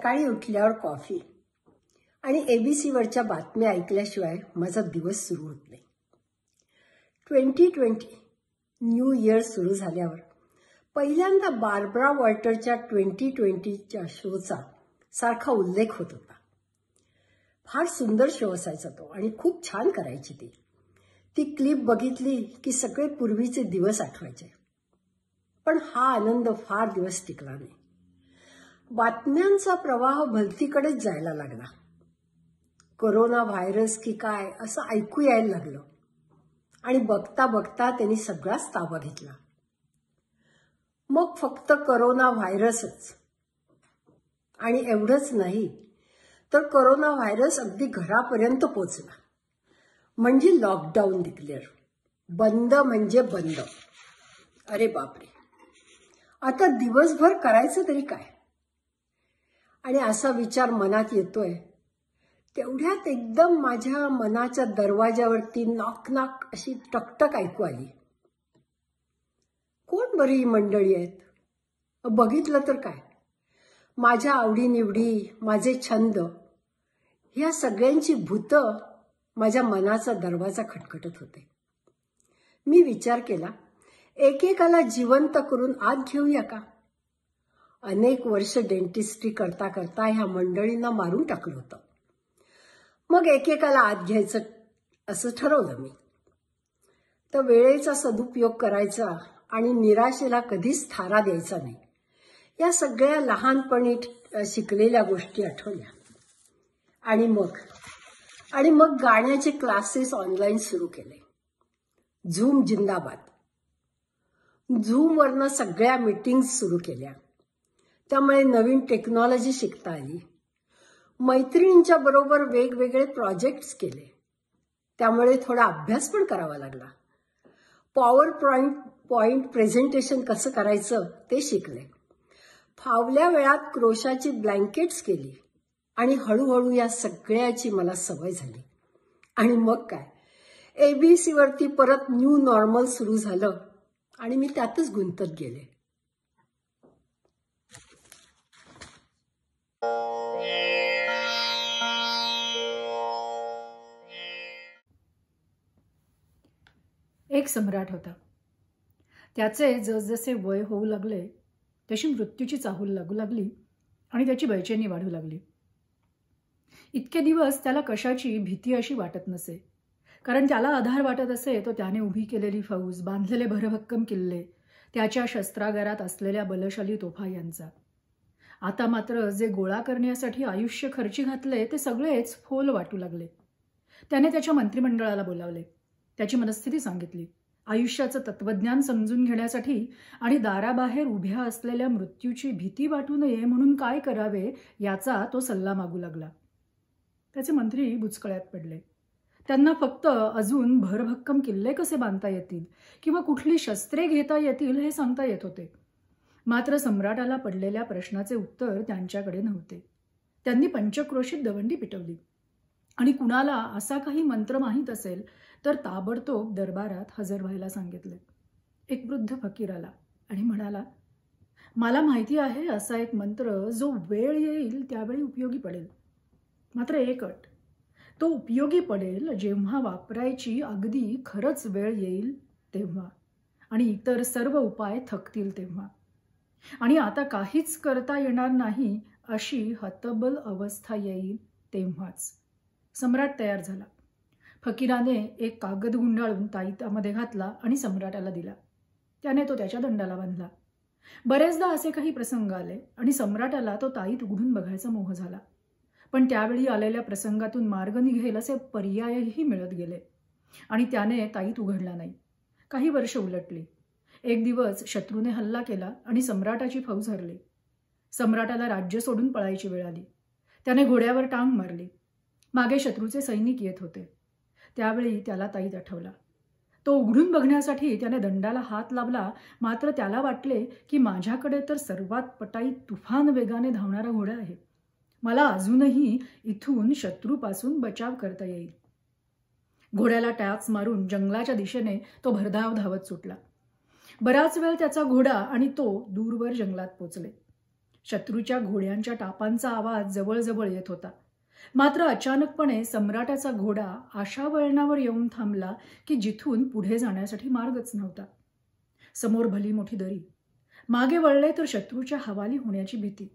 सकाळी उठल्यावर कॉफी आणि ABC वरच्या बातम्या ऐकल्याशिवाय माझा दिवस सुरू होत नाही. 2020 न्यू इयर सुरू झाल्यावर पहिल्यांदा बार्बरा वॉल्टरच्या 2020च्या शोचा सारखा उल्लेख होत होता. फार सुंदर शो असायचा तो आणि खूप छान करायची ती. ती क्लिप बघितली की सगळे पूर्वीचे दिवस आठवायचे. पण हा आनंद फार दिवस टिकला नाही. बातम्यांचा प्रवाह भलतीकडेच जायला लागला. कोरोना व्हायरस की काय असं ऐकू यायला लागलं आणि बघता बघता त्यांनी सगळाच ताबा घेतला. मग फक्त कोरोना व्हायरसच आणि एवढंच नाही तर कोरोना व्हायरस अगदी घरापर्यंत पोचला. म्हणजे लॉकडाऊन डिक्लेअर. बंद म्हणजे बंद. अरे बापरे, आता दिवसभर करायचं तरी काय? आणि असा विचार मनात येतोय तेवढ्यात एकदम माझ्या मनाच्या दरवाजावरती नॉक नॉक अशी टकटक ऐकू आली. कोण बरी ही मंडळी आहेत? बघितलं तर काय, माझ्या आवडीनिवडी, माझे छंद, ह्या सगळ्यांची भूतं माझ्या मनाचा दरवाजा खटखटत होते. मी विचार केला, एकेकाला जिवंत करून आत घेऊया का? अनेक वर्ष डेंटिस्ट्री करता करता ह्या मंडळींना मारून टाकलं होतं. मग एकेकाला आत घ्यायचं असं ठरवलं मी. तर वेळेचा सदुपयोग करायचा आणि निराशेला कधीच थारा द्यायचा नाही. या सगळ्या लहानपणी शिकलेल्या गोष्टी आठवल्या. आणि मग गाण्याचे क्लासेस ऑनलाईन सुरू केले. झूम जिंदाबाद. झूमवरनं सगळ्या मीटिंग्स सुरू केल्या. त्यामुळे नवीन टेक्नॉलॉजी शिकता आली. मैत्रिणींच्या बरोबर वेगवेगळे प्रोजेक्ट्स केले. त्यामुळे थोडा अभ्यास पण करावा लागला. पॉवर पॉइंट प्रेझेंटेशन कसं करायचं ते शिकले. फावल्या वेळात क्रोशाची ब्लँकेट्स केली आणि हळूहळू या सगळ्याची मला सवय झाली. आणि मग काय, ABC वरती परत न्यू नॉर्मल सुरू झालं आणि मी त्यातच गुंतत गेले. एक सम्राट होता. त्याचे जसजसे वय होऊ लागले तशी मृत्यूची चाहूल लागू लागली आणि त्याची बेचैनी वाढू लागली. इतके दिवस त्याला कशाची भीती अशी वाटत नसे, कारण त्याला आधार वाटत असे तो त्याने उभी केलेली फौज, बांधलेले भरभक्कम किल्ले, त्याच्या शस्त्रागारात असलेल्या बलशाली तोफा यांचा. आता मात्र जे गोळा करण्यासाठी आयुष्य खर्ची घातले ते सगळेच फोल वाटू लागले. त्याने त्याच्या मंत्रिमंडळाला बोलावले, त्याची मनस्थिती सांगितली. आयुष्याचं तत्वज्ञान समजून घेण्यासाठी आणि दाराबाहेर उभ्या असलेल्या मृत्यूची भीती वाटू नये म्हणून काय करावे याचा तो सल्ला मागू लागला. त्याचे मंत्री बुचकळ्यात पडले. त्यांना फक्त अजून भरभक्कम किल्ले कसे बांधता येतील किंवा कुठली शस्त्रे घेता येतील हे सांगता येत होते. मात्र सम्राटाला पडलेल्या प्रश्नाचे उत्तर त्यांच्याकडे नव्हते. त्यांनी पंचक्रोशीत दवंडी पिटवली आणि कुणाला असा काही मंत्र माहीत असेल तर ताबडतोब दरबारात हजर व्हायला सांगितले. एक वृद्ध फकीर आला आणि म्हणाला, मला माहिती आहे असा एक मंत्र जो वेळ येईल त्यावेळी उपयोगी पडेल. मात्र एक अट, तो उपयोगी पडेल जेव्हा वापरायची अगदी खरंच वेळ येईल तेव्हा, आणि इतर सर्व उपाय थकतील तेव्हा, आणि आता काहीच करता येणार नाही अशी हतबल अवस्था येईल तेव्हाच. सम्राट तयार झाला. फकीराने एक कागद गुंडाळून ताईतामध्ये घातला आणि सम्राटाला दिला. त्याने तो त्याच्या दंडाला बांधला. बरेचदा असे काही प्रसंग आले आणि सम्राटाला तो ताईत उघडून बघायचा मोह झाला. पण त्यावेळी आलेल्या प्रसंगातून मार्ग निघेल असे पर्यायही मिळत गेले आणि त्याने ताईत उघडला नाही. काही वर्ष उलटली. एक दिवस शत्रूने हल्ला केला आणि सम्राटाची फौज हरली. सम्राटाला राज्य सोडून पळायची वेळ आली. त्याने घोड्यावर टांग मारली. मागे शत्रूचे सैनिक येत होते. त्यावेळी त्याला ताईत आठवला. तो उघडून बघण्यासाठी त्याने दंडाला हात लावला. मात्र त्याला वाटले की माझ्याकडे तर सर्वात पटाईत तुफान वेगाने धावणारा घोडा आहे. मला अजूनही इथून शत्रूपासून बचाव करता येईल. घोड्याला टाच मारून जंगलाच्या दिशेने तो भरधाव धावत सुटला. बराच वेळ त्याचा घोडा आणि तो दूरवर जंगलात पोचले. शत्रूच्या घोड्यांच्या टापांचा आवाज जवळजवळ येत होता. मात्र अचानकपणे सम्राटाचा घोडा अशा वळणावर येऊन थांबला की जिथून पुढे जाण्यासाठी मार्गच नव्हता. समोर भली मोठी दरी. मागे वळले तर शत्रूच्या हवाली होण्याची भीती.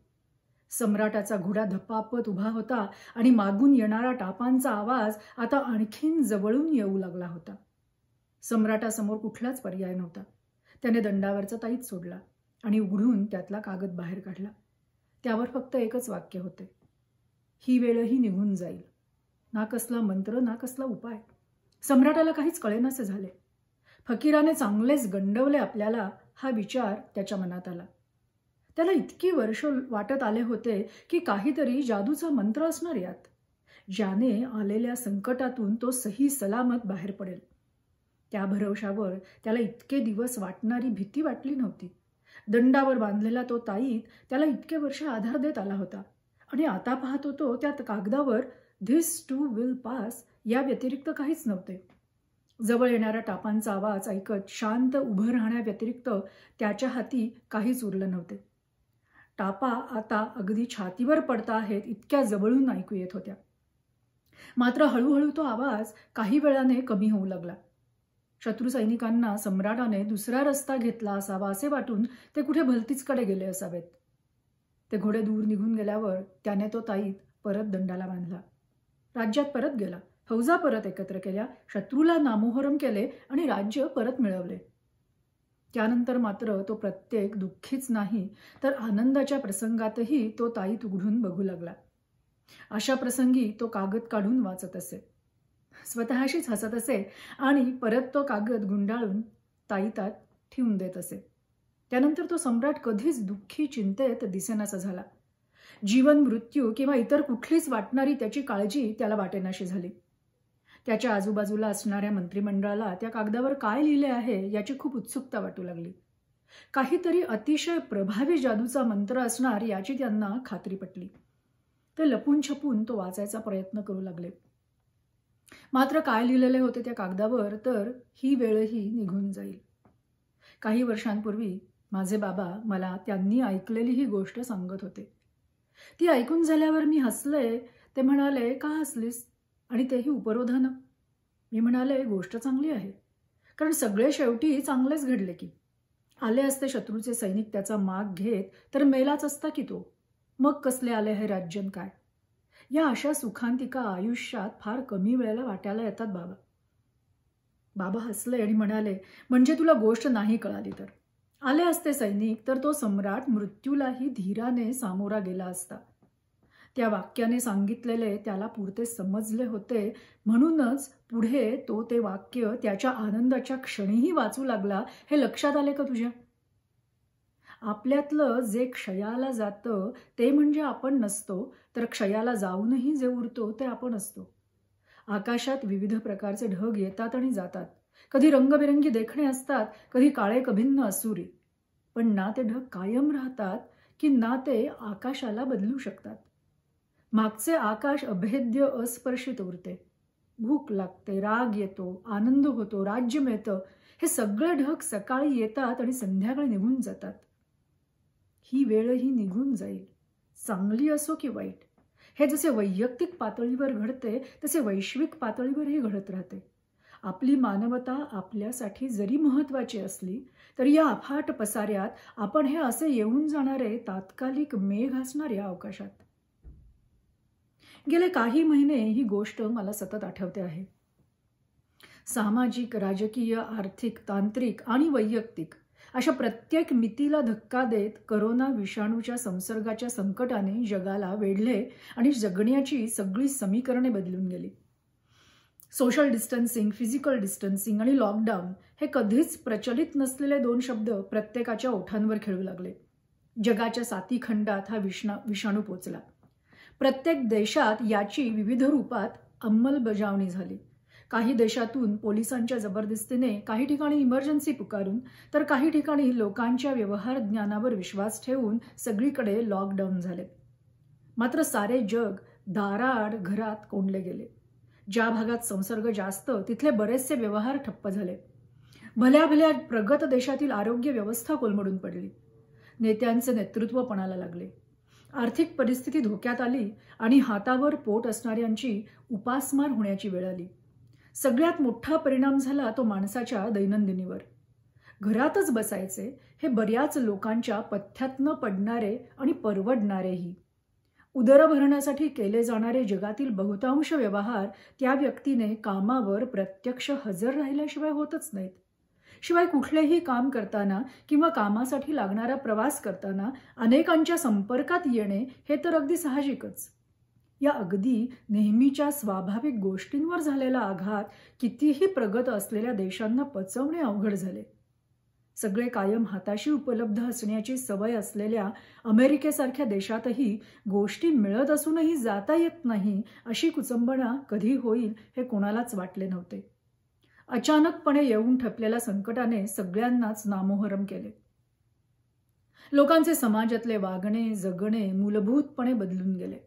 सम्राटाचा घोडा धप्पापत उभा होता आणि मागून येणारा टापांचा आवाज आता आणखीन जवळून येऊ लागला होता. सम्राटासमोर कुठलाच पर्याय नव्हता. त्याने दंडावरचा ताईत सोडला आणि उघडून त्यातला कागद बाहेर काढला. त्यावर फक्त एकच वाक्य होते, ही वेळही निघून जाईल. ना कसला मंत्र, ना कसला उपाय. सम्राटाला काहीच कळेनासे झाले. फकीराने चांगलेच गंडवले आपल्याला, हा विचार त्याच्या मनात आला. त्याला इतकी वर्ष वाटत आले होते की काहीतरी जादूचा मंत्र असणार यात, ज्याने आलेल्या संकटातून तो सही सलामत बाहेर पडेल. त्या भरवशावर त्याला इतके दिवस वाटणारी भीती वाटली नव्हती. दंडावर बांधलेला तो ताईत त्याला इतके वर्ष आधार देत आला होता आणि आता पाहत होतो त्यात कागदावर धिस टू विल पास या व्यतिरिक्त काहीच नव्हते. जवळ येणाऱ्या टापांचा आवाज ऐकत शांत उभं राहण्याव्यतिरिक्त त्याच्या हाती काहीच उरलं नव्हते. टापा आता अगदी छातीवर पडता आहेत इतक्या जवळून ऐकू येत होत्या. मात्र हळूहळू तो आवाज काही वेळाने कमी होऊ लागला. शत्रू सैनिकांना सम्राटाने दुसरा रस्ता घेतला असावा असे वाटून ते कुठे भलतीचकडे गेले असावेत. ते घोडे दूर निघून गेल्यावर त्याने तो ताईत परत दंडाला बांधला. राज्यात परत गेला. फौजा परत एकत्र केल्या, शत्रूला नामोहरम केले आणि राज्य परत मिळवले. त्यानंतर मात्र तो प्रत्येक दुःखीच नाही तर आनंदाच्या प्रसंगातही तो ताईत उघडून बघू लागला. अशा प्रसंगी तो कागद काढून वाचत असे, स्वतःशीच हसत असे आणि परत तो कागद गुंडाळून ताईतात ठेवून देत असे. त्यानंतर तो सम्राट कधीच दुःखी चिंतेत दिसेनासा झाला. जीवन, मृत्यू किंवा इतर कुठलीच वाटणारी त्याची काळजी त्याला वाटेनाशी झाली. त्याच्या आजूबाजूला असणाऱ्या मंत्रिमंडळाला त्या कागदावर काय लिहिले आहे याची खूप उत्सुकता वाटू लागली. काहीतरी अतिशय प्रभावी जादूचा मंत्र असणार याची त्यांना खात्री पटली. ते लपून छपून तो वाचायचा प्रयत्न करू लागले. मात्र काय लिहिलेले होते त्या कागदावर तर ही वेळही निघून जाईल. काही वर्षांपूर्वी माझे बाबा मला त्यांनी ऐकलेली ही गोष्ट सांगत होते. ती ऐकून झाल्यावर मी हसले. ते म्हणाले, का हसलीस? आणि तेही उपरोधानं. मी म्हणाले, गोष्ट चांगली आहे, कारण सगळे शेवटी चांगलेच घडले की. आले असते शत्रूचे सैनिक त्याचा माग घेत तर मेलाच असता की तो. मग कसले आले हे राज्यन काय. या अशा सुखांतिका आयुष्यात फार कमी वेळेला वाटायला येतात बाबा. बाबा हसले आणि म्हणाले, म्हणजे तुला गोष्ट नाही कळाली तर. आले असते सैनिक तर तो सम्राट मृत्यूलाही धीराने सामोरा गेला असता. त्या वाक्याने सांगितलेले त्याला पुरते समजले होते, म्हणूनच पुढे तो ते वाक्य त्याच्या आनंदाच्या क्षणीही वाचू लागला. हे लक्षात आले का तुझ्या? आपल्यातलं जे क्षयाला जातं ते म्हणजे आपण नसतो, तर क्षयाला जाऊनही जे उरतो ते आपण असतो. आकाशात विविध प्रकारचे ढग येतात आणि जातात. कधी रंगबिरंगी देखणे असतात, कधी काळे कभिन्न असुरी. पण ना ते ढग कायम राहतात की ना ते आकाशाला बदलू शकतात. मागचे आकाश अभेद्य अस्पर्शित उरते. भूक लागते, राग येतो, आनंद होतो, राज्य मिळतं, हे सगळे ढग सकाळी येतात आणि संध्याकाळी निघून जातात. ही वेळही निघून जाईल, चांगली असो की वाईट. हे जसे वैयक्तिक पातळीवर घडते तसे वैश्विक पातळीवरही घडत राहते. आपली मानवता आपल्यासाठी जरी महत्वाची असली तरी या अफाट पसाऱ्यात आपण हे असे येऊन जाणारे तात्कालिक मेघ असणार या अवकाशात. गेले काही महिने ही गोष्ट मला सतत आठवते आहे. सामाजिक, राजकीय, आर्थिक, तांत्रिक आणि वैयक्तिक अशा प्रत्येक मितीला धक्का देत करोना विषाणूच्या संसर्गाच्या संकटाने जगाला वेढले आणि जगण्याची सगळी समीकरणे बदलून गेली. सोशल डिस्टन्सिंग, फिजिकल डिस्टन्सिंग आणि लॉकडाऊन हे कधीच प्रचलित नसलेले दोन शब्द प्रत्येकाच्या ओठांवर खेळू लागले. जगाच्या 7 खंडात हा विषाणू पोचला. प्रत्येक देशात याची विविध रूपात अंमलबजावणी झाली. काही देशातून पोलिसांच्या जबरदस्तीने, काही ठिकाणी इमर्जन्सी पुकारून, तर काही ठिकाणी लोकांच्या व्यवहार ज्ञानावर विश्वास ठेवून सगळीकडे लॉकडाऊन झाले. मात्र सारे जग दाराआड घरात कोंडले गेले. ज्या भागात संसर्ग जास्त तिथले बरेचसे व्यवहार ठप्प झाले. भल्या प्रगत देशातील आरोग्य व्यवस्था कोलमडून पडली. नेत्यांचे नेतृत्व पणाला लागले. आर्थिक परिस्थिती धोक्यात आली आणि हातावर पोट असणाऱ्यांची उपासमार होण्याची वेळ आली. सगळ्यात मोठा परिणाम झाला तो माणसाच्या दैनंदिनीवर. घरातच बसायचे हे बऱ्याच लोकांच्या पथ्यात न पडणारे आणि परवडणारेही. उदर भरण्यासाठी केले जाणारे जगातील बहुतांश व्यवहार त्या व्यक्तीने कामावर प्रत्यक्ष हजर राहिल्याशिवाय होतच नाहीत. शिवाय कुठलेही काम करताना किंवा कामासाठी लागणारा प्रवास करताना अनेकांच्या संपर्कात येणे हे तर अगदी साहजिकच. या अगदी नेहमीच्या स्वाभाविक गोष्टींवर झालेला आघात कितीही प्रगत असलेल्या देशांना पचवणे अवघड झाले. सगळे कायम हाताशी उपलब्ध असण्याची सवय असलेल्या अमेरिकेसारख्या देशातही गोष्टी मिळत असूनही जाता येत नाही अशी कुचंबणा कधी होईल हे कोणालाच वाटले नव्हते. अचानकपणे येऊन ठपलेल्या संकटाने सगळ्यांनाच नामोहरम केले. लोकांचे समाजातले वागणे जगणे मूलभूतपणे बदलून गेले.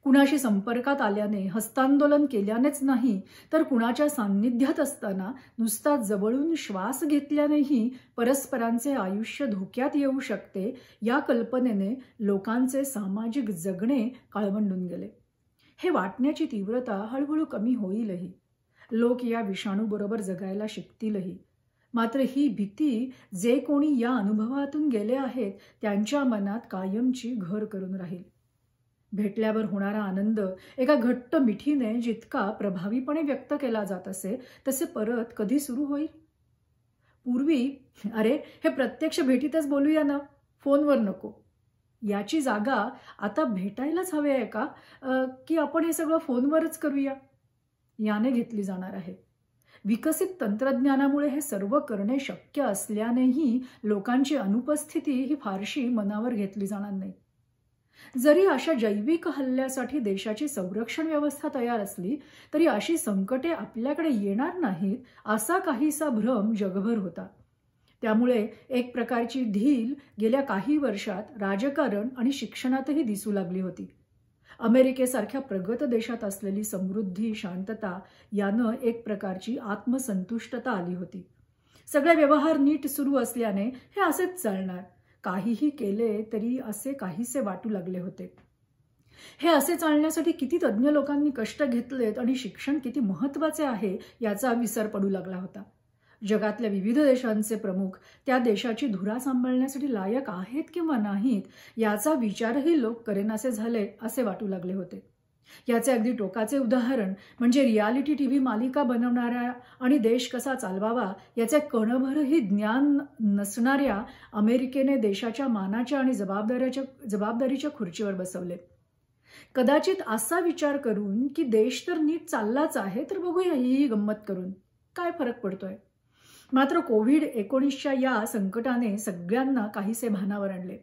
कुणाशी संपर्कात आल्याने हस्तांदोलन केल्यानेच नाही तर कुणाच्या सान्निध्यात असताना नुसता जवळून श्वास घेतल्यानेही परस्परांचे आयुष्य धोक्यात येऊ शकते या कल्पनेने लोकांचे सामाजिक जगणे काळवंडून गेले. हे वाटण्याची तीव्रता हळूहळू कमी होईलही. लोक या विषाणूबरोबर जगायला शिकतीलही. मात्र ही भीती जे कोणी या अनुभवातून गेले आहेत त्यांच्या मनात कायमची घर करून राहील. भेटल्यावर होणारा आनंद एका घट्ट मिठीने जितका प्रभावीपणे व्यक्त केला जात असे तसे परत कधी सुरू होईल? पूर्वी अरे हे प्रत्यक्ष भेटीतच बोलूया ना, फोनवर नको, याची जागा आता भेटायलाच हवे आहे का, की आपण हे सगळं फोनवरच करूया याने घेतली जाणार आहे. विकसित तंत्रज्ञानामुळे हे सर्व करणे शक्य असल्यानेही लोकांची अनुपस्थिती ही फारशी मनावर घेतली जाणार नाही. जरी अशा जैविक हल्ल्यासाठी देशाची संरक्षण व्यवस्था तयार असली तरी अशी संकटे आपल्याकडे येणार नाहीत असा काहीसा भ्रम जगभर होता. त्यामुळे एक प्रकारची ढील गेल्या काही वर्षात राजकारण आणि शिक्षणातही दिसू लागली होती. अमेरिकेसारख्या प्रगत देशात असलेली समृद्धी शांतता यानं एक प्रकारची आत्मसंतुष्टता आली होती. सगळे व्यवहार नीट सुरू असल्याने हे असेच चालणार, काहीही केले तरी असे काहीसे वाटू लागले होते. हे असे चालण्यासाठी किती तज्ज्ञ लोकांनी कष्ट घेतलेत आणि शिक्षण किती महत्त्वाचे आहे याचा विसर पडू लागला होता. जगातल्या विविध देशांचे प्रमुख त्या देशाची धुरा सांभाळण्यासाठी लायक आहेत किंवा नाहीत याचा विचारही लोक करेनासे झाले असे वाटू लागले होते. याचे अगदी टोकाचे उदाहरण म्हणजे रियालिटी टीव्ही मालिका बनवणाऱ्या आणि देश कसा चालवावा याचे कणभरही ज्ञान नसणाऱ्या अमेरिकेने देशाच्या मानाच्या आणि जबाबदारीच्या खुर्चीवर बसवले. कदाचित असा विचार करून की देश तर नीट चाललाच आहे तर बघूया ही गंमत करून काय फरक पडतोय. मात्र कोविड-19च्या या संकटाने सगळ्यांना काहीसे भानावर आणले.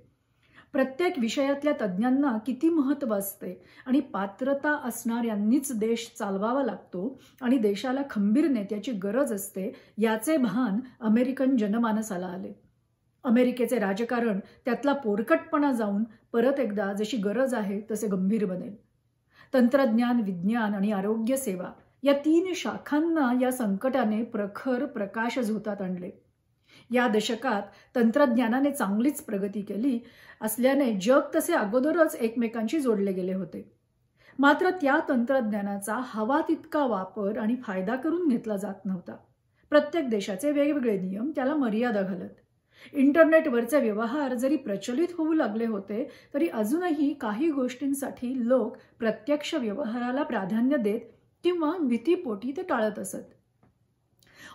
प्रत्येक विषयातल्या तज्ज्ञांना किती महत्त्व असते आणि पात्रता असणाऱ्यांनीच देश चालवावा लागतो आणि देशाला खंबीर नेत्याची गरज असते याचे भान अमेरिकन जनमानसाला आले. अमेरिकेचे राजकारण त्यातला पोरकटपणा जाऊन परत एकदा जशी गरज आहे तसे गंभीर बनेल. तंत्रज्ञान, विज्ञान आणि आरोग्य सेवा या 3 शाखांना या संकटाने प्रखर प्रकाश झोतात आणले. या दशकात तंत्रज्ञानाने चांगलीच प्रगती केली असल्याने जग तसे अगोदरच एकमेकांशी जोडले गेले होते. मात्र त्या तंत्रज्ञानाचा हवा तितका वापर आणि फायदा करून घेतला जात नव्हता. प्रत्येक देशाचे वेगवेगळे नियम त्याला मर्यादा घालत. इंटरनेटवरचे व्यवहार जरी प्रचलित होऊ लागले होते तरी अजूनही काही गोष्टींसाठी लोक प्रत्यक्ष व्यवहाराला प्राधान्य देत किंवा भीतीपोटी ते टाळत असत.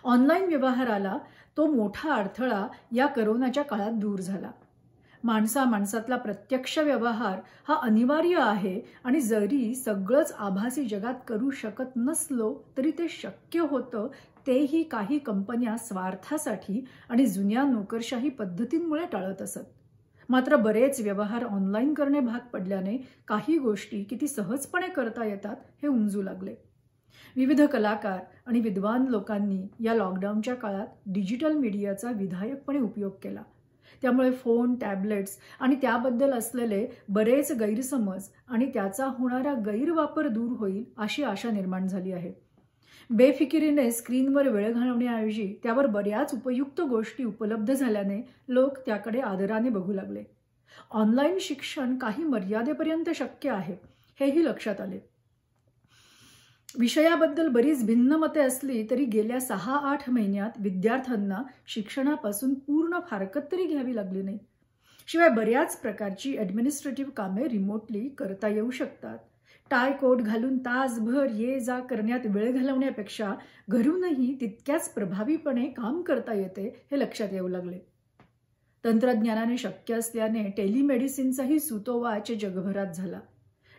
ऑनलाईन व्यवहाराला तो मोठा अडथळा या करोनाच्या काळात दूर झाला. माणसातला प्रत्यक्ष व्यवहार हा अनिवार्य आहे आणि जरी सगळंच आभासी जगात करू शकत नसलो तरी ते शक्य होतं तेही काही कंपन्या स्वार्थासाठी आणि जुन्या नोकरशाही पद्धतींमुळे टाळत असत. मात्र बरेच व्यवहार ऑनलाईन करणे भाग पडल्याने काही गोष्टी किती सहजपणे करता येतात हे उमजू लागले. विविध कलाकार आणि विद्वान लोकांनी या लॉकडाऊनच्या काळात डिजिटल मीडियाचा विधायकपणे उपयोग केला. त्यामुळे फोन, टॅबलेट्स आणि त्याबद्दल असलेले बरेच गैरसमज आणि त्याचा होणारा गैरवापर दूर होईल अशी आशा निर्माण झाली आहे. बेफिकिरीने स्क्रीनवर वेळ घालवण्याऐवजी त्यावर बऱ्याच उपयुक्त गोष्टी उपलब्ध झाल्याने लोक त्याकडे आदराने बघू लागले. ऑनलाईन शिक्षण काही मर्यादेपर्यंत शक्य आहे हेही लक्षात आले. विषयाबद्दल बरीच भिन्न मते असली तरी गेल्या 6-8 महिन्यात विद्यार्थ्यांना शिक्षणापासून पूर्ण फारकत तरी घ्यावी लागली नाही. शिवाय बऱ्याच प्रकारची ॲडमिनिस्ट्रेटिव्ह कामे रिमोटली करता येऊ शकतात. टाय कोट घालून तासभर ये जा करण्यात वेळ घालवण्यापेक्षा घरूनही तितक्याच प्रभावीपणे काम करता येते हे लक्षात येऊ लागले. तंत्रज्ञानाने शक्य असल्याने टेलिमेडिसिनचाही सुतोवाच जगभरात झाला.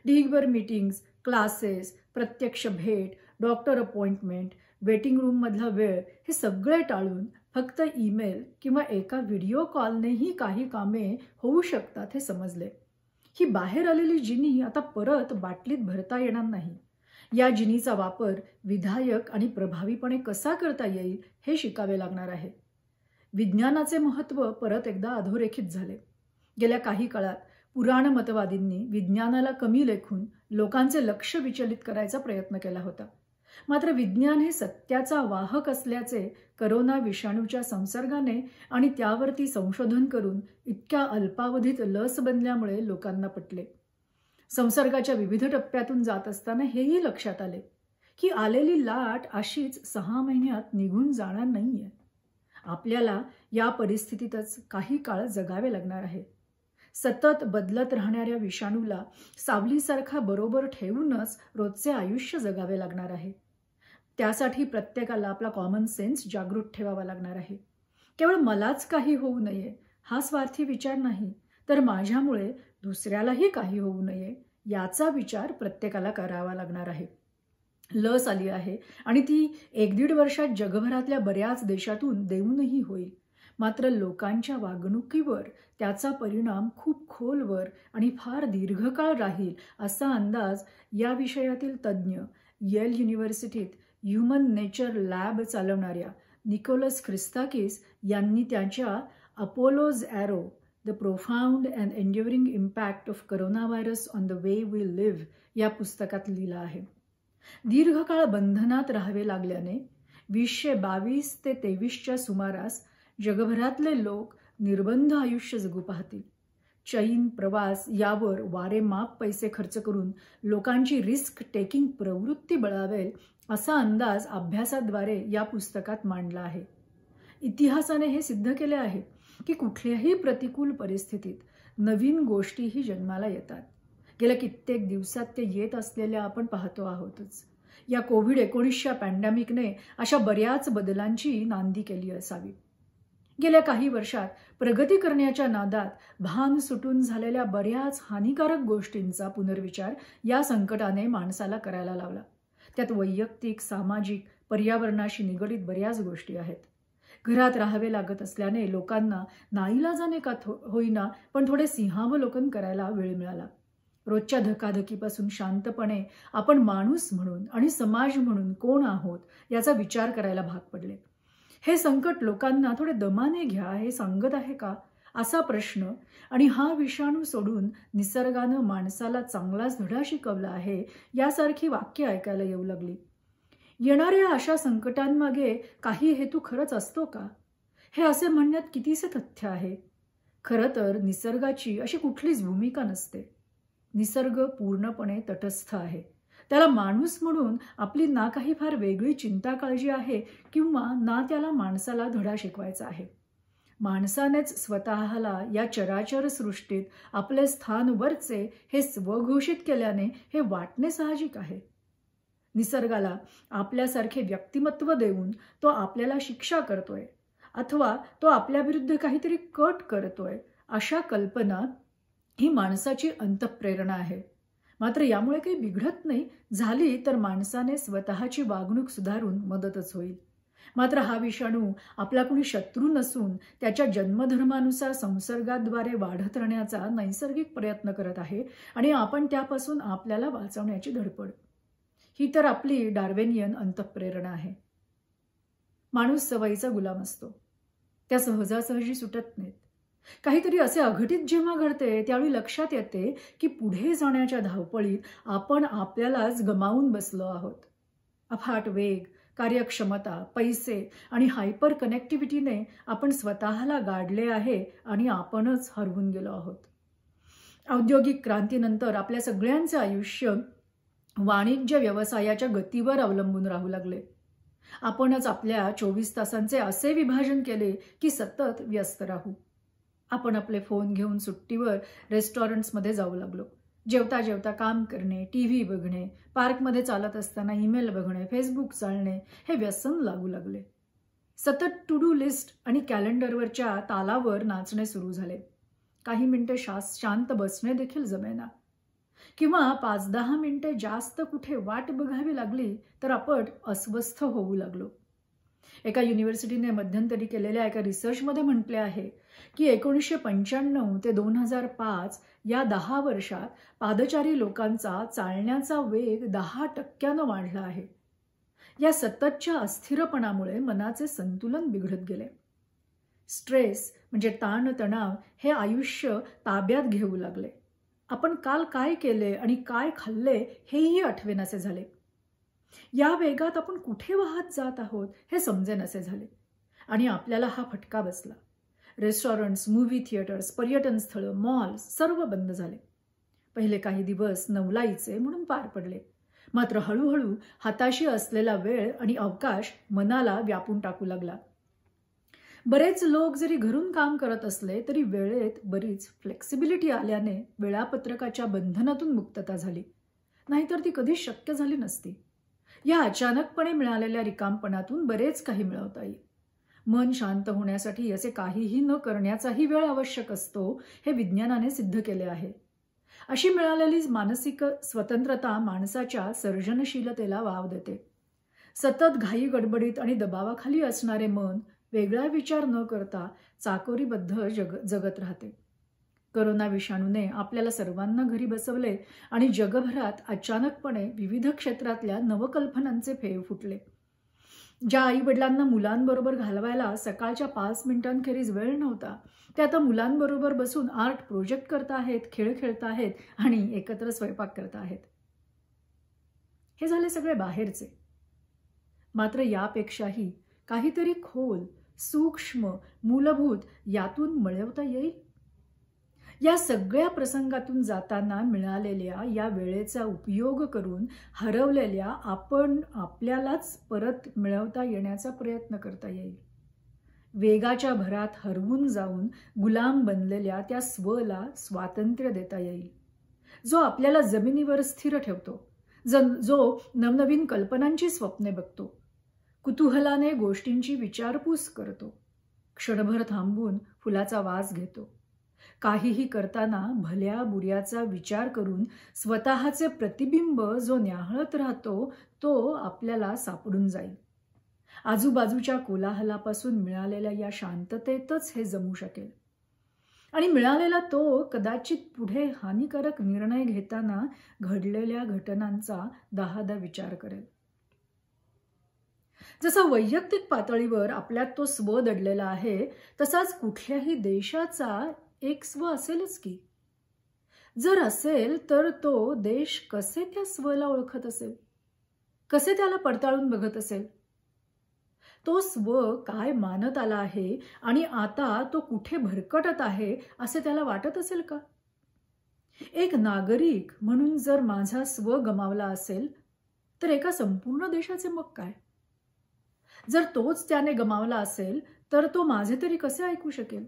ढीगभर मीटिंग्स, क्लासेस, प्रत्यक्ष भेट, डॉक्टर अपॉइंटमेंट, वेटिंग रूममधला वेळ हे सगळे टाळून फक्त ईमेल किंवा एका व्हिडिओ कॉलनेही काही कामे होऊ शकतात हे समजले. ही बाहेर आलेली जिनी आता परत बाटलीत भरता येणार नाही. या जिनीचा वापर विधायक आणि प्रभावीपणे कसा करता येईल हे शिकावे लागणार आहे. विज्ञानाचे महत्त्व परत एकदा अधोरेखित झाले. गेल्या काही काळात पुराणमतवादींनी विज्ञानाला कमी लेखून लोकांचे लक्ष विचलित करायचा प्रयत्न केला होता. मात्र विज्ञान हे सत्याचा वाहक असल्याचे करोना विषाणूच्या संसर्गाने आणि त्यावरती संशोधन करून इतक्या अल्पावधीत लस बनल्यामुळे लोकांना पटले. संसर्गाच्या विविध टप्प्यातून जात असताना हेही लक्षात आले की आलेली लाट अशीच 6 महिन्यात निघून जाणार नाहीये. आपल्याला या परिस्थितीतच काही काळ जगावे लागणार आहे. सतत बदलत राहणाऱ्या विषाणूला सावलीसारखा बरोबर ठेवूनच रोजचे आयुष्य जगावे लागणार आहे. त्यासाठी प्रत्येकाला आपला कॉमन सेन्स जागृत ठेवावा लागणार आहे. केवळ मलाच काही होऊ नये हा स्वार्थी विचार नाही, तर माझ्यामुळे दुसऱ्यालाही काही होऊ नये याचा विचार प्रत्येकाला करावा लागणार आहे. लस आली आहे आणि ती 1-1.5 वर्षात जगभरातल्या बऱ्याच देशातून देऊनही होईल. मात्र लोकांच्या वागणुकीवर त्याचा परिणाम खूप खोलवर आणि फार दीर्घकाळ राहील असा अंदाज या विषयातील तज्ज्ञ येल युनिव्हर्सिटीत ह्युमन नेचर लॅब चालवणाऱ्या निकोलस ख्रिस्ताकिस यांनी त्यांच्या Apollo's arrow the profound and enduring impact of corona virus on the way we live या पुस्तकात लिहिलं आहे. दीर्घकाळ बंधनात राहावे लागल्याने 2022 ते 23च्या सुमारास जगभरातले लोक निर्बंध आयुष्य जगू पाहतील. चैन, प्रवास यावर वारेमाप पैसे खर्च करून लोकांची रिस्क टेकिंग प्रवृत्ती बळावेल असा अंदाज अभ्यासाद्वारे या पुस्तकात मांडला आहे. इतिहासाने हे सिद्ध केले आहे की कुठल्याही प्रतिकूल परिस्थितीत नवीन गोष्टीही जन्माला येतात. गेल्या कित्येक दिवसात ते येत असलेल्या आपण पाहतो आहोतच. या कोविड-19 पॅन्डेमिकने अशा बऱ्याच बदलांची नांदी केली असावी. गेल्या काही वर्षात प्रगती करण्याच्या नादात भान सुटून झालेल्या बऱ्याच हानिकारक गोष्टींचा पुनर्विचार या संकटाने माणसाला करायला लावला. त्यात वैयक्तिक, सामाजिक, पर्यावरणाशी निगडीत बऱ्याच गोष्टी आहेत. घरात राहावे लागत असल्याने लोकांना नाईलाजाने का होईना पण थोडे सिंहावलोकन करायला वेळ मिळाला. रोजच्या धकाधकीपासून शांतपणे आपण माणूस म्हणून आणि समाज म्हणून कोण आहोत याचा विचार करायला भाग पडले. हे संकट लोकांना थोडे दमाने घ्या हे सांगत आहे का असा प्रश्न आणि हा विषाणू सोडून निसर्गानं माणसाला चांगलाच धडा शिकवला आहे यासारखी वाक्य ऐकायला येऊ लागली. येणाऱ्या अशा संकटांमागे काही हेतू खरंच असतो का हे असे म्हणण्यात कितीसे तथ्य आहे. खरं तर निसर्गाची अशी कुठलीच भूमिका नसते. निसर्ग पूर्णपणे तटस्थ आहे. त्याला माणूस म्हणून आपली ना काही फार वेगळी चिंता काळजी आहे किंवा ना त्याला माणसाला धडा शिकवायचा आहे. माणसानेच स्वतःला या चराचर सृष्टीत आपले स्थान वरचे हे स्वघोषित केल्याने हे वाटणे साहजिक आहे. निसर्गाला आपल्यासारखे व्यक्तिमत्व देऊन तो आपल्याला शिक्षा करतोय अथवा तो आपल्याविरुद्ध काहीतरी कट करतोय अशा कल्पना ही माणसाची अंतःप्रेरणा आहे. मात्र यामुळे काही बिघडत नाही. झाली तर माणसाने स्वतःची वागणूक सुधारून मदतच होईल. मात्र हा विषाणू आपला कोणी शत्रू नसून त्याच्या जन्मधर्मानुसार संसर्गाद्वारे वाढत राहण्याचा नैसर्गिक प्रयत्न करत आहे आणि आपण त्यापासून आपल्याला वाचवण्याची धडपड. ही तर आपली डार्विनियन अंतःप्रेरणा आहे. माणूस सवयीचा गुलाम असतो. त्या सहजासहजी सुटत नाहीत. काहीतरी असे अघटित जेव्हा घडते त्यावेळी लक्षात येते की पुढे जाण्याच्या धावपळीत आपण आपल्यालाच गमावून बसलो आहोत. अफाट वेग, कार्यक्षमता, पैसे आणि हायपर कनेक्टिव्हिटीने आपण स्वतःला गाडले आहे आणि आपणच हरवून गेलो आहोत. औद्योगिक क्रांतीनंतर आपल्या सगळ्यांचे आयुष्य वाणिज्य व्यवसायाच्या गतीवर अवलंबून राहू लागले. आपणच आपल्या 24 तासांचे असे विभाजन केले की सतत व्यस्त राहू. आपण आपले फोन घेऊन सुट्टीवर रेस्टॉरंट्समध्ये जाऊ लागलो. जेवता जेवता काम करणे, टीव्ही बघणे, पार्कमध्ये चालत असताना ईमेल बघणे, फेसबुक चालणे हे व्यसन लागू लागले. सतत टू डू लिस्ट आणि कॅलेंडरवरच्या तालावर नाचणे सुरू झाले. काही मिनिटे शांत बसणे देखील जमेना. किंवा 5-10 मिनिटे जास्त कुठे वाट बघावी लागली तर आपण अस्वस्थ होऊ लागलो. एका युनिव्हर्सिटीने मध्यंतरी केलेल्या एका रिसर्चमध्ये म्हटले आहे की 1995 ते 2005 या 10 वर्षात पादचारी लोकांचा चालण्याचा वेग 10% वाढला आहे. या सततच्या अस्थिरपणामुळे मनाचे संतुलन बिघडत गेले. स्ट्रेस म्हणजे ताणतणाव हे आयुष्य ताब्यात घेऊ लागले. आपण काल काय केले आणि काय खाल्ले हेही आठवेनासे झाले. या वेगात आपण कुठे वाहत जात आहोत हे समजेनासे झाले आणि आपल्याला हा फटका बसला. रेस्टॉरंट्स, मूव्ही थिएटर्स, पर्यटन स्थळं, मॉल्स सर्व बंद झाले. पहिले काही दिवस नवलाईचे म्हणून पार पडले. मात्र हळूहळू हाताशी असलेला वेळ आणि अवकाश मनाला व्यापून टाकू लागला. बरेच लोक जरी घरून काम करत असले तरी वेळेत बरीच फ्लेक्सिबिलिटी आल्याने वेळापत्रकाच्या बंधनातून मुक्तता झाली. नाहीतर ती कधीच शक्य झाली नसती. या अचानकपणे मिळालेल्या रिकामपणातून बरेच काही मिळवता येईल. मन शांत होण्यासाठी असे काहीही न करण्याचाही वेळ आवश्यक असतो हे विज्ञानाने सिद्ध केले आहे. अशी मिळालेली मानसिक स्वतंत्रता माणसाच्या सर्जनशीलतेला वाव देते. सतत घाई गडबडीत आणि दबावाखाली असणारे मन वेगळा विचार न करता चाकोरीबद्ध जगत राहते. करोना विषाणूने आपल्याला सर्वांना घरी बसवले आणि जगभरात अचानकपणे विविध क्षेत्रातल्या नवकल्पनांचे फेव फुटले. ज्या आईवडिलांना मुलांबरोबर घालवायला सकाळच्या 5 मिनिटांखेरीज वेळ नव्हता, ते आता मुलांबरोबर बसून आर्ट प्रोजेक्ट करत आहेत, खेळ खेळत आहेत आणि एकत्र स्वयंपाक करत आहेत. हे झाले सगळे बाहेरचे. मात्र यापेक्षाही काहीतरी खोल, सूक्ष्म, मूलभूत यातून मिळवता येईल. या सगळ्या प्रसंगातून जाताना मिळालेल्या या वेळेचा उपयोग करून हरवलेल्या आपण आपल्यालाच परत मिळवता येण्याचा प्रयत्न करता येईल. वेगाच्या भरात हरवून जाऊन गुलाम बनलेल्या त्या स्वला स्वातंत्र्य देता येईल, जो आपल्याला जमिनीवर स्थिर ठेवतो, जो नवनवीन कल्पनांची स्वप्ने बघतो, कुतूहलाने गोष्टींची विचारपूस करतो, क्षणभर थांबून फुलाचा वास घेतो, काहीही करताना भल्या बुऱ्याचा विचार करून स्वतःचे प्रतिबिंब जो न्याहाळत राहतो तो आपल्याला सापडून जाईल. आजूबाजूच्या कोलाहलापासून मिळालेल्या या शांततेतच हे जमू शकेल आणि मिळालेला तो कदाचित पुढे हानिकारक निर्णय घेताना घडलेल्या घटनांचा 10दा विचार करेल. जसा वैयक्तिक पातळीवर आपल्यात तो स्व दडलेला आहे, तसाच कुठल्याही देशाचा एक स्व असेलच की. जर असेल तर तो देश कसे त्या स्वला ओळखत असेल, कसे त्याला पडताळून बघत असेल, तो स्व काय मानत आला आहे आणि आता तो कुठे भरकटत आहे असे त्याला वाटत असेल का? एक नागरिक म्हणून जर माझा स्व गमावला असेल तर एका संपूर्ण देशाचे मग काय? जर तोच त्याने गमावला असेल तर तो माझे तरी कसे ऐकू शकेल?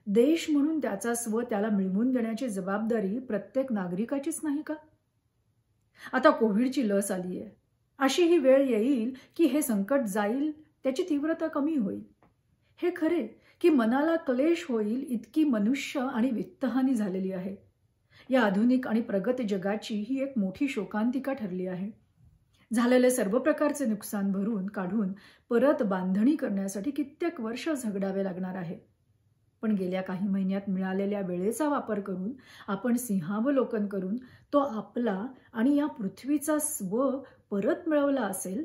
देश म्हणून त्याचा स्व त्याला मिळवून देण्याची जबाबदारी प्रत्येक नागरिकाचीच नाही का? आता कोविडची लस आली आहे. अशी ही वेळ येईल की हे संकट जाईल, त्याची तीव्रता कमी होईल. हे खरे की मनाला क्लेश होईल इतकी मनुष्य आणि वित्तहानी झालेली आहे. या आधुनिक आणि प्रगत जगाची ही एक मोठी शोकांतिका ठरली आहे. झालेले सर्व प्रकारचे नुकसान भरून काढून परत बांधणी करण्यासाठी कित्येक वर्ष झगडावे लागणार आहे. पण गेल्या काही महिन्यात मिळालेल्या वेळेचा वापर करून आपण सिंहावलोकन करून तो आपला आणि या पृथ्वीचा स्व परत मिळवला असेल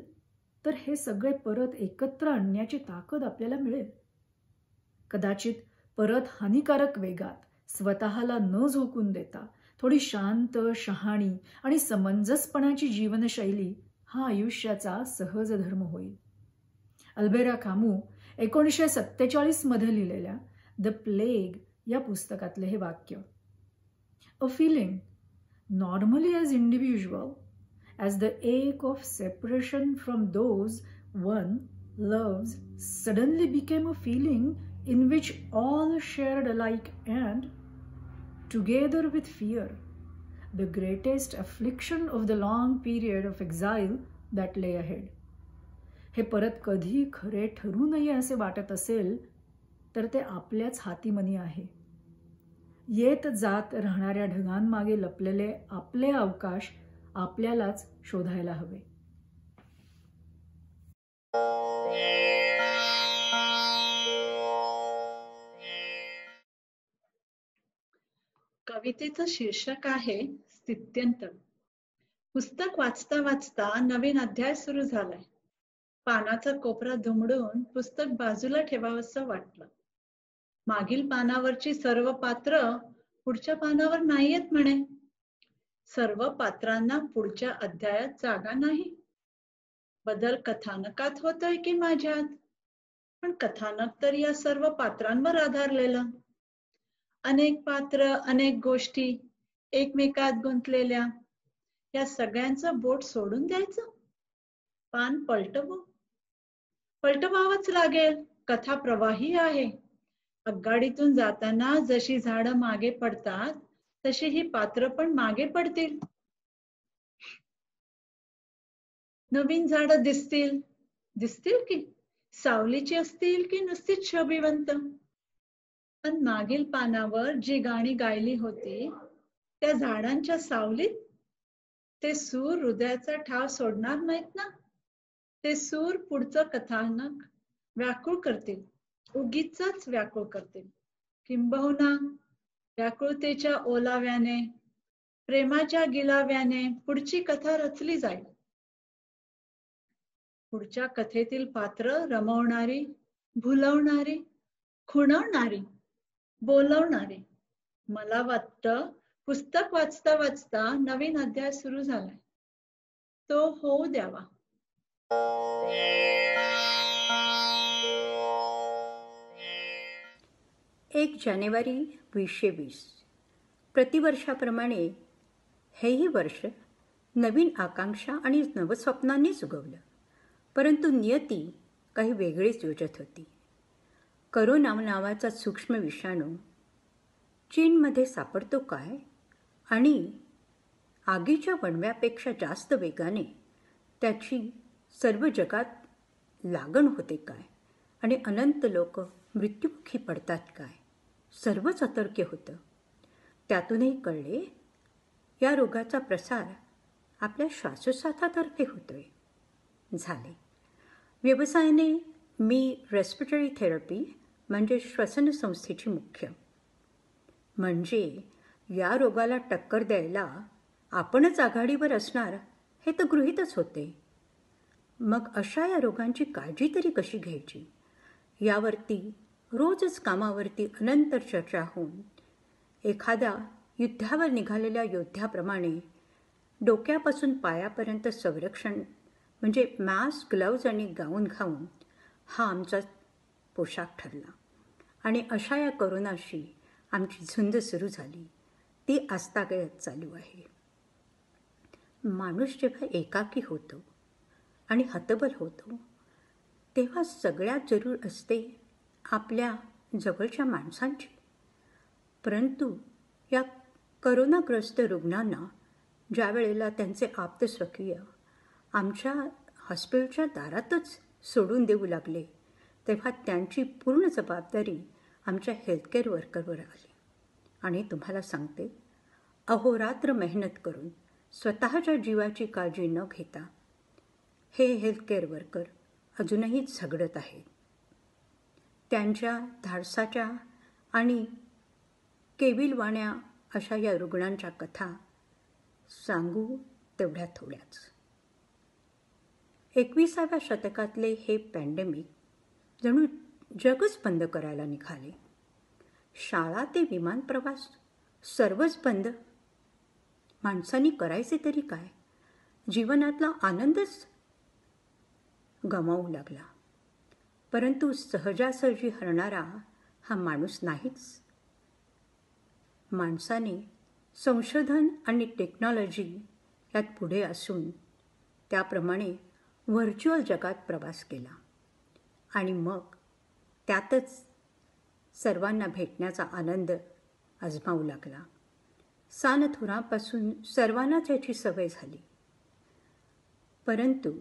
तर हे सगळे परत एकत्र आणण्याची ताकद आपल्याला मिळेल. कदाचित परत हानिकारक वेगात स्वतःला न झोकून देता थोडी शांत, शहाणी आणि समंजसपणाची जीवनशैली हा आयुष्याचा सहज धर्म होईल. अल्बेरा कामू 1947 मध्ये लिहिलेल्या द प्लेग या पुस्तकातले हे वाक्य. A feeling, normally as individual, as the ache of separation from those one loves, suddenly became a feeling in which all shared alike and, together with fear, the greatest affliction of the long period of exile that lay ahead. हे परत कधी खरे ठरू नये असे वाटत असेल तर ते आपल्याच हातीमनी आहे. येत जात राहणाऱ्या ढगांमागे लपलेले आपले अवकाश आपल्यालाच शोधायला हवे. कवितेचं शीर्षक आहे स्थित्यंतर. पुस्तक वाचता वाचता नवीन अध्याय सुरू झालाय. पानाचा कोपरा दुमडून पुस्तक बाजूला ठेवावंसं वाटलं. मागील पानावरची सर्व पात्र पुढच्या पानावर नाहीयेत म्हणे. सर्व पात्रांना पुढच्या अध्यायात जागा नाही. बदल कथानकात होतोय की माझ्यात? पण कथानक तर या सर्व पात्रांवर आधारलेलं. अनेक पात्र, अनेक गोष्टी एकमेकात गुंतलेल्या. या सगळ्यांचं बोट सोडून द्यायचं? पान पलटवावंच लागेल. कथा प्रवाही आहे. आगगाडीतून जाताना जशी झाडं मागे पडतात तशी ही पात्र पण मागे पडतील. नवीन झाडं दिसतील की सावलीची असतील की नुसतीच शोभिवंत. पण मागील पानावर जी गाणी गायली होती त्या झाडांच्या सावलीत ते सूर हृदयाचा ठाव सोडणार नाहीत ना. ते सूर पुढचं कथानक व्याकुळ करतील, उगीचच व्याकुळ करतील. किंबहुना व्याकुळतेच्या ओलाव्याने, प्रेमाच्या गिलाव्याने पुढची कथा रचली जाईल. पुढच्या कथेतील पात्र रमवणारी, भुलवणारी, खुणवणारी, बोलवणारी. मला वाटतं पुस्तक वाचता वाचता नवीन अध्याय सुरू झालाय. तो होऊ द्यावा. 1 जानेवारी 2020. प्रतिवर्षाप्रमाणे हेही वर्ष नवीन आकांक्षा आणि नवस्वप्नांनीच उगवलं. परंतु नियती काही वेगळीच योजत होती. करोना नावाचा सूक्ष्म विषाणू चीनमध्ये सापडतो काय आणि आगीच्या वणव्यापेक्षा जास्त वेगाने त्याची सर्व जगात लागण होते काय आणि अनंत लोक मृत्युमुखी पडतात काय, सर्वच अतर्क्य होतं. त्यातूनही कळले या रोगाचा प्रसार आपल्या श्वासोच्छवासातर्फे होतोय. झाले. व्यवसायाने मी रेस्पिरेटरी थेरपी म्हणजे श्वसन संस्थेची मुख्य. म्हणजे या रोगाला टक्कर द्यायला आपणच आघाडीवर असणार हे तर गृहीतच होते. मग अशा या रोगांची काळजी तरी कशी घ्यायची यावरती रोजच कामावरती अनंत चर्चा होऊन एखाद्या युद्धावर निघालेल्या योद्ध्याप्रमाणे डोक्यापासून पायापर्यंत संरक्षण म्हणजे मास्क, ग्लव्ज आणि गाऊन घालून हा आमचा पोशाख ठरला. आणि अशा या करोनाशी आमची झुंज सुरू झाली. ती आजतागत चालू आहे. माणूस जेव्हा एकाकी होतो आणि हतबल होतो तेव्हा सगळ्यात जरूर असते आपल्या जवळच्या माणसांची. परंतु या करोनाग्रस्त रुग्णांना ज्या वेळेला त्यांचे आप्तस्वकीय आमच्या हॉस्पिटलच्या दारातच सोडून देऊ लागले तेव्हा त्यांची पूर्ण जबाबदारी आमच्या हेल्थकेअर वर्करवर आली. आणि तुम्हाला सांगते, अहोरात्र मेहनत करून स्वतःच्या जीवाची काळजी न घेता हे हेल्थकेअर वर्कर अजूनही झगडत आहेत. त्यांच्या धाडसाच्या आणि केविलवाण्या अशा या रुग्णांच्या कथा सांगू तेवढ्या थोड्याच. 21व्या शतकातले हे पॅन्डेमिक जणू जगच बंद करायला निघाले. शाळा ते विमान प्रवास सर्वच बंद. माणसांनी करायचे तरी काय? जीवनातला आनंदच गमावू लागला. परंतु सहजासहजी हरणारा हा माणूस नाहीच. माणसाने संशोधन आणि टेक्नॉलॉजी यात पुढे असून त्याप्रमाणे व्हर्च्युअल जगात प्रवास केला आणि मग त्यातच सर्वांना भेटण्याचा आनंद अजमावू लागला. सानथुरापासून सर्वांनाच याची सवय झाली. परंतु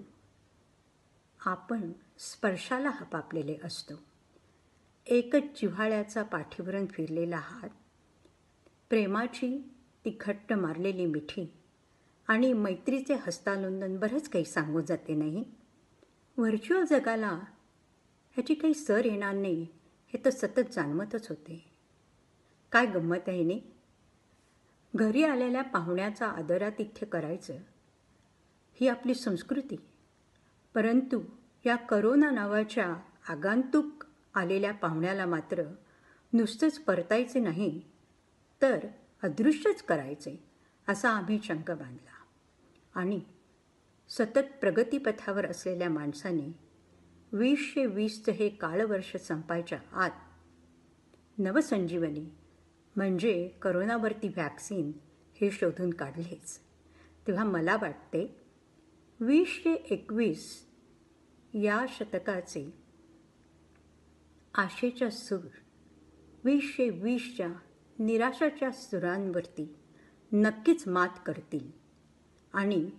आपण स्पर्शाला हपापलेले असतो. एकच जिव्हाळ्याचा पाठीवरून फिरलेला हात, प्रेमाची ती घट्ट मारलेली मिठी आणि मैत्रीचे हस्तांदोलन बरंच काही सांगून जाते नाही. व्हर्च्युअल जगाला ह्याची काही सर येणार नाही हे तर सतत जाणवतच होते. काय गंमत आहे नाही. घरी आलेल्या पाहुण्याचा आदरातिथ्य करायचं ही आपली संस्कृती. परंतु या करोना नावाच्या आगंतुक आलेल्या पाहुण्याला मात्र नुसतंच परतायचे नाही तर अदृश्यच करायचे असा आम्ही चंक बांधला. आणि सतत प्रगतीपथावर असलेल्या माणसाने 2020चं हे काळवर्ष संपायच्या आत नवसंजीवनी म्हणजे करोनावरती व्हॅक्सिन हे शोधून काढलेच. तेव्हा मला वाटते 2021 या शतकाचे आशेच्या सूर 2020च्या निराशाच्या सुरांवरती नक्कीच मात करतील आणि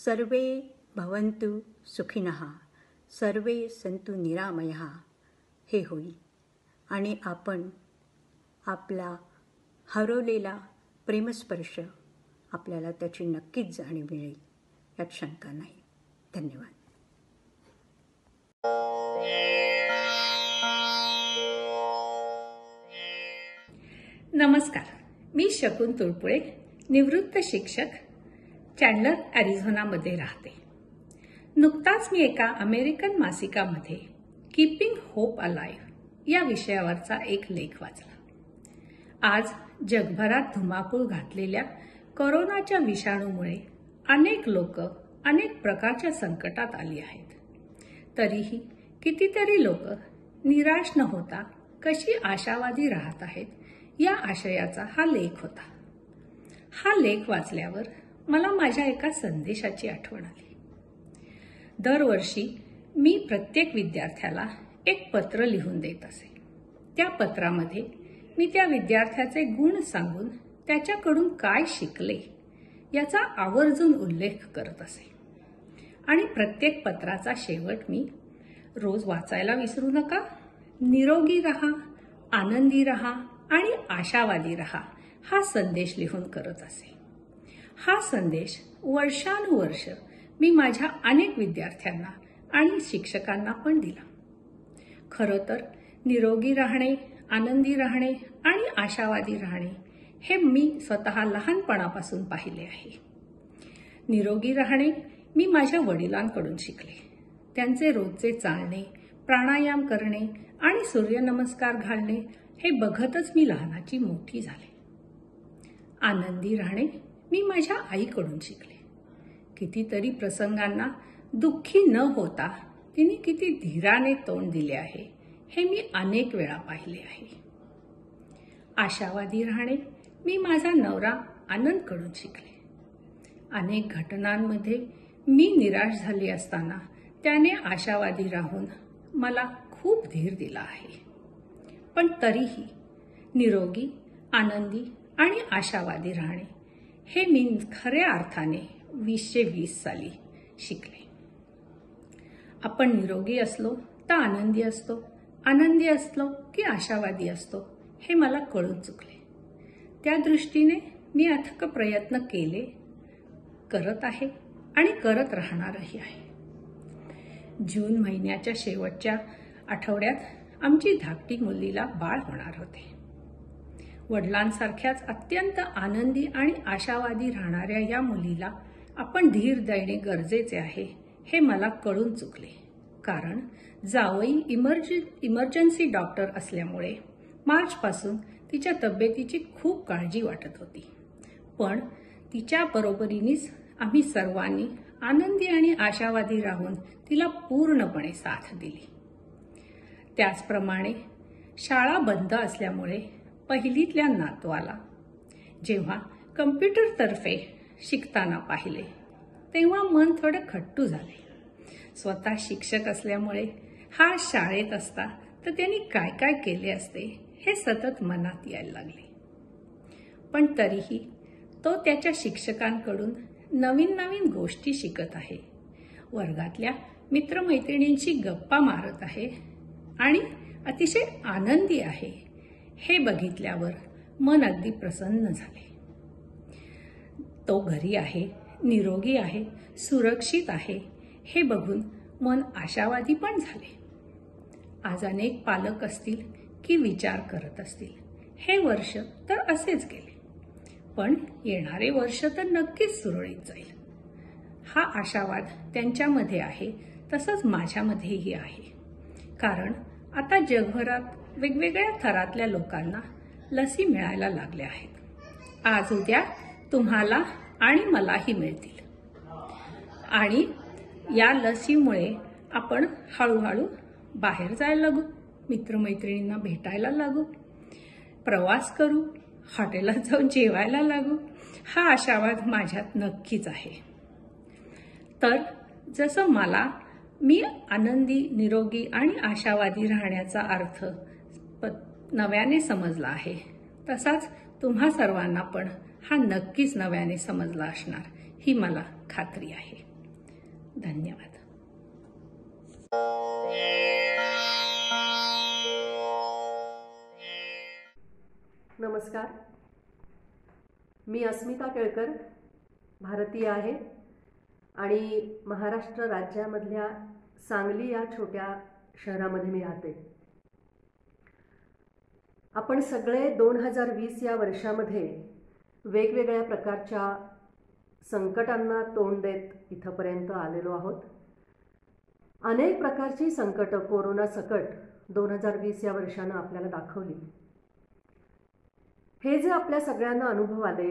सर्वे भवन्तु सुखिनः सर्वे सन्तु निरामयः हे होईल आणि आपण आपला हरवलेला प्रेमस्पर्श आपल्याला त्याची नक्कीच जाणीव मिळेल यात शंका नाही. धन्यवाद. नमस्कार, मी शकुन तुळपुळे, निवृत्त शिक्षक, चॅन्डलर, अॅरिझोनामध्ये राहते. नुकताच मी एका अमेरिकन मासिकामध्ये कीपिंग होप अलाइव्ह या विषयावरचा एक लेख वाचला. आज जगभरात धुमाकूळ घातलेल्या कोरोनाच्या विषाणूमुळे अनेक लोक अनेक प्रकारच्या संकटात आली आहेत. तरीही कितीतरी लोक निराश न होता कशी आशावादी राहत आहेत या आशयाचा हा लेख होता. हा लेख वाचल्यावर मला माझ्या एका संदेशाची आठवण आली. दरवर्षी मी प्रत्येक विद्यार्थ्याला एक पत्र लिहून देत असे. त्या पत्रामध्ये मी त्या विद्यार्थ्याचे गुण सांगून त्याच्याकडून काय शिकले याचा आवर्जून उल्लेख करत असे. आणि प्रत्येक पत्राचा शेवट मी रोज वाचायला विसरू नका, निरोगी रहा, आनंदी रहा आणि आशावादी रहा हा संदेश लिहून करत असे. हा संदेश वर्षानुवर्ष मी माझ्या अनेक विद्यार्थ्यांना आणि शिक्षकांना पण दिला. खरं तर निरोगी राहणे, आनंदी राहणे आणि आशावादी राहणे हे मी स्वतः लहानपणापासून पाहिले आहे. निरोगी राहणे मी माझ्या वडिलांकडून शिकले. त्यांचे रोजचे चालणे, प्राणायाम करणे आणि सूर्यनमस्कार घालणे हे बघतच मी लहानाची मोठी झाले. आनंदी राहणे मी माझ्या आईकडून शिकले. कितीतरी प्रसंगांना दुःखी न होता तिने किती धीराने तोंड दिले आहे हे मी अनेक वेळा पाहिले आहे. आशावादी राहणे मी माझा नवरा आनंदकडून शिकले. अनेक घटनांमध्ये मी निराश झाली असताना त्याने आशावादी राहून मला खूप धीर दिला आहे. पण तरीही निरोगी, आनंदी आणि आशावादी राहणे हे मी खऱ्या अर्थाने 2020 साली शिकले. आपण निरोगी असलो तर आनंदी असतो, आनंदी असलो की आशावादी असतो हे मला कळून चुकले. त्या दृष्टीने मी अथक प्रयत्न केले, करत आहे आणि करत राहणारही आहे. जून महिन्याच्या शेवटच्या आठवड्यात आमची धाकटी मुलीला बाळ होणार होते. वडिलांसारख्याच अत्यंत आनंदी आणि आशावादी राहणाऱ्या या मुलीला आपण धीर देणे गरजेचे आहे हे मला कळून चुकले. कारण जावई इमर्जन्सी डॉक्टर असल्यामुळे मार्चपासून तिच्या तब्येतीची खूप काळजी वाटत होती. पण तिच्या बरोबरीनेच आम्ही सर्वांनी आनंदी आणि आशावादी राहून तिला पूर्णपणे साथ दिली. त्याचप्रमाणे शाळा बंद असल्यामुळे पहिलीतल्या नातवाला जेव्हा कम्प्युटरतर्फे शिकताना पाहिले तेव्हा मन थोडं खट्टू झाले. स्वतः शिक्षक असल्यामुळे हा शाळेत असता तर त्यांनी काय काय केले असते हे सतत मनात यायला लागले. पण तरीही तो त्याच्या शिक्षकांकडून नवीन नवीन गोष्टी शिकत आहे, वर्गातल्या मित्रमैत्रिणींची गप्पा मारत आहे आणि अतिशय आनंदी आहे. हे बघितल्यावर मन अगदी प्रसन्न झाले. तो घरी आहे, निरोगी आहे, सुरक्षित आहे हे बघून मन आशावादी पण झाले. आज अनेक पालक असतील की विचार करत असतील, हे वर्ष तर असेच गेले, पण येणारे वर्ष तर नक्कीच सुरळीत जाईल. हा आशावाद त्यांच्यामध्ये आहे, तसंच माझ्यामध्येही आहे. कारण आता जगभरात वेगवेगळ्या थरातल्या लोकांना लसी मिळायला लागल्या आहेत. आज उद्या तुम्हाला आणि मलाही मिळतील. आणि या लसीमुळे आपण हळूहळू बाहेर जायला लागू, मित्रमैत्रिणींना भेटायला लागू, प्रवास करू, हॉटेलात जाऊन जेवायला लागू. हा आशावाद माझ्यात नक्कीच आहे. तर जसं मी आनंदी, निरोगी आणि आशावादी राहण्याचा अर्थ नव्याने समजला आहे, तसाच तुम्हा सर्वांना पण हा नक्कीच नव्याने समजला असणार ही मला खात्री आहे. धन्यवाद. नमस्कार, मी अस्मिता केळकर, भारतीय आहे आणि महाराष्ट्र राज्यामधल्या सांगली या छोट्या शहरामध्ये मी राहते. आपण सगळे 2020 या वर्षामध्ये वेगवेगळ्या प्रकारच्या संकटांना तोंड देत इथपर्यंत आलेलो आहोत. अनेक प्रकारची संकट, कोरोना सकट 2020 या वर्षानं आपल्याला दाखवली. हे जे आपल्या सगळ्यांना अनुभव आले,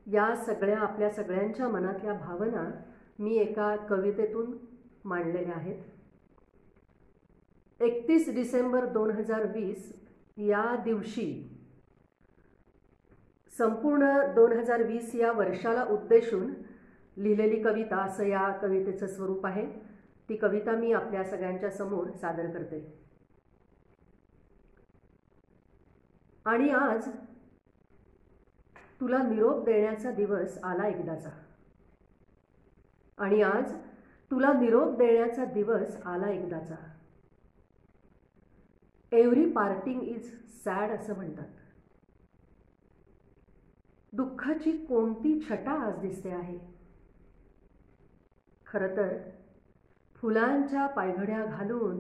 या सगळ्या आपल्या सगळ्यांच्या मनातल्या भावना मी एका कवितेतून मांडलेल्या आहेत. 31 डिसेंबर 2020 या दिवशी संपूर्ण 2020 या वर्षाला उद्देशून लिहिलेली कविता असं या कवितेचं स्वरूप आहे. ती कविता मी आपल्या सगळ्यांच्या समोर सादर करते. आणि आज तुला निरोप देण्याचा दिवस आला एकदाचा. आणि आज तुला निरोप देण्याचा दिवस आला एकदाचा. एव्हरी पार्टिंग इज सॅड असं म्हणतात. दुःखाची कोणती छटा आज दिसते आहे. खरं तर फुलांच्या पायघड्या घालून